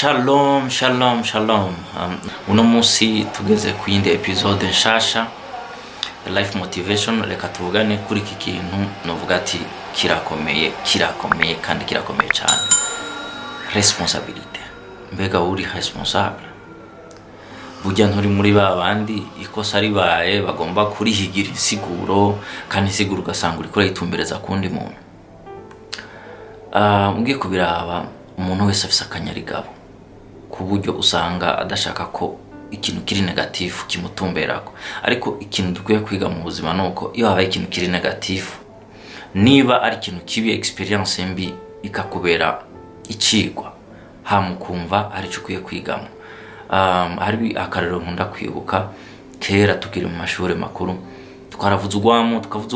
Shalom, shalom, shalom. Uno musi tugeze ku yindi episode nshasha Life Motivation. Reka tuvugane kuri iki kintu novuga ati kirakomeye kandi kirakomeye cyane. Responsabilité. Mbega uri responsable? Burya nturi muri babandi ikosa ribaye bagomba kurihigira insiguro kandi insiguro ugasanga uri kuyitumbereza kundi muntu. Mugiye kubiraba umuntu wese afise akanyarigabo ku buryo usanga adashaka ko ikintu kiri negative kimutumberako, ariko ikintu dukwiye kwiga mu buzima nuko iyo habaye ikintu kiri negative, niba ari ikintu kibi, experience mbi ikakubera icigwa, hamukumva ari cyo ukwiye kwigamo. Hari akarero nkunda kwibuka kera tukiri mu mashuri makuru, twaravuze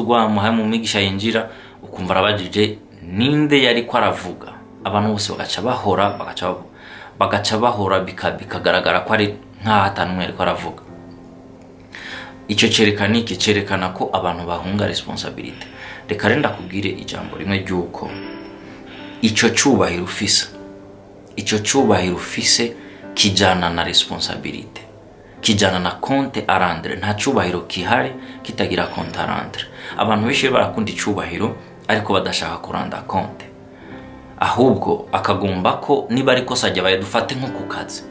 ugwamo hamwe mu migisha yinjira ukumva arabajije ninde yari ko aravuga, abantu bose bagaca bahora bikagaragara ko ari nk'ahatanumwe yari ko aravuga. Icyo cerekana ko abantu bahunga responsabilité. Reka renda kubwire ijambo rimwe ryuko icyo cyubahiro ufise kijana na responsabilité, kijana na compte à rendre. Nta cyubahiro kihari kitagira compte à rendre. Abantu benshi barakunda icyubahiro ariko badashaka kuranda compte, ahubwo akagomba ko niba ari kosa ryabaye, dufate nko ku kazi,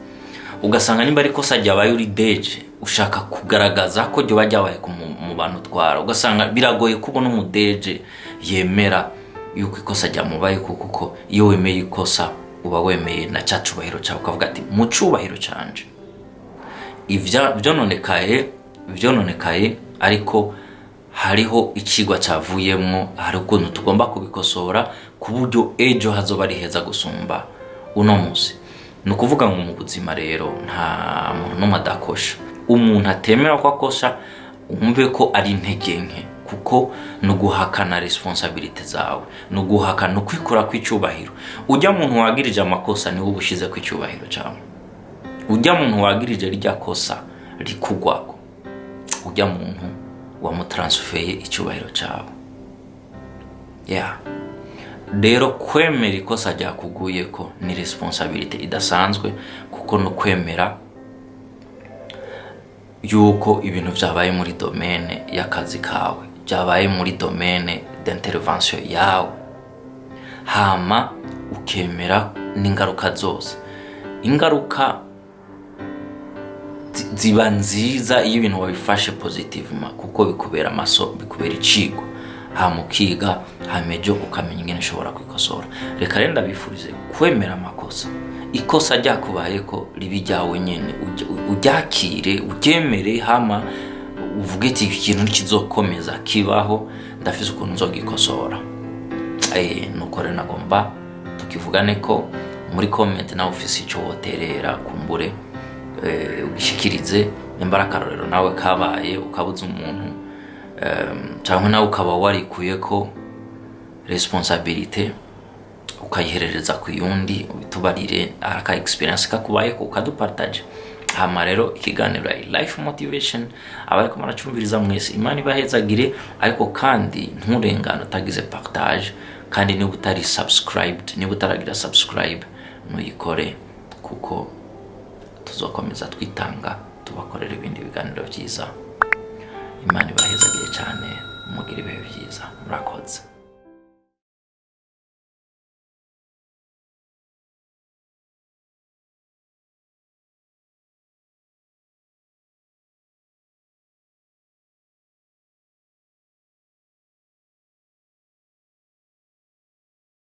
ugasanga niba ari kosa ryabaye uri deje ushaka kugaragaza ko ryo bajyabaye mu bantu twara, ugasanga biragoye kubona umudeje yemera yuko ikosa ryamubaye, kuko iyo wemeye ikosa uba wemeye na cyacubahiro cyawe, ukavuga ati mu cyubahiro cyanje byononekaye ariko hariho ikigwa cyavuyemwo, hari ukuntu tugomba kubikosora ku buryo ejo hazoba ari heza gusumba uno munsi. Ni ukuvuga ngo mu buzima rero nta muntu n'umwe adakosha. Umuntu atemera ko akosha umve ko ari intege nke, kuko no guhakana responsabilité zawe, no guhakana kwikora kw'icyubahiro. Ujya muntu wagirije amakosa ni ubushize kw'icyubahiro cyawe. Ujya muntu wagirije rya kosa rikugwako, ujya muntu wamutransfeye icyubahiro cyawe. Rero kwemera ikosa ryakuguye ko ni responsabilité idasanzwe, kuko no kwemera yuko ibintu byabaye muri domaine y'akazi kawe, byabaye muri domaine d'intervention yawe, hama ukemera n'ingaruka zose. Ingaruka ziba nziza iyo ibintu wabifashe positivement, kuko bikubera bikubera icigo, hamukiga hamejo ukamenya ingene ushobora kwikosora. Reka renda bifurize kwemera amakosa. Ikosa ryakubaye ko ribi ryawe nyene uryakire, uryemere, hama uvuge ati ikintu kizokomeza kibaho, ndafise ukuntu nzogikosora. Nuko rero nagomba tukivugane ko muri comment nawe ufise icyo woterera, kumbure ugishikirize imbaraga rero nawe kabaye ukabuza umuntu, cyangwa nawe ukaba warikuye ko responsabilité ukayiherereza ku yundi, ubitubarire aka experience kakubaye ko ukadupartage. Hama rero ikiganiro Life Motivation abaye ko maracumviriza mwese, Imana ibahezagire, ariko kandi nturengana utagize partage, kandi niba utari subscribed, niba utaragira subscribe nuyikore, kuko tuzokomeza twitanga tubakorera ibindi biganiro byiza. Imana ibahezagire cyane, mugire ibihe byiza, murakoze.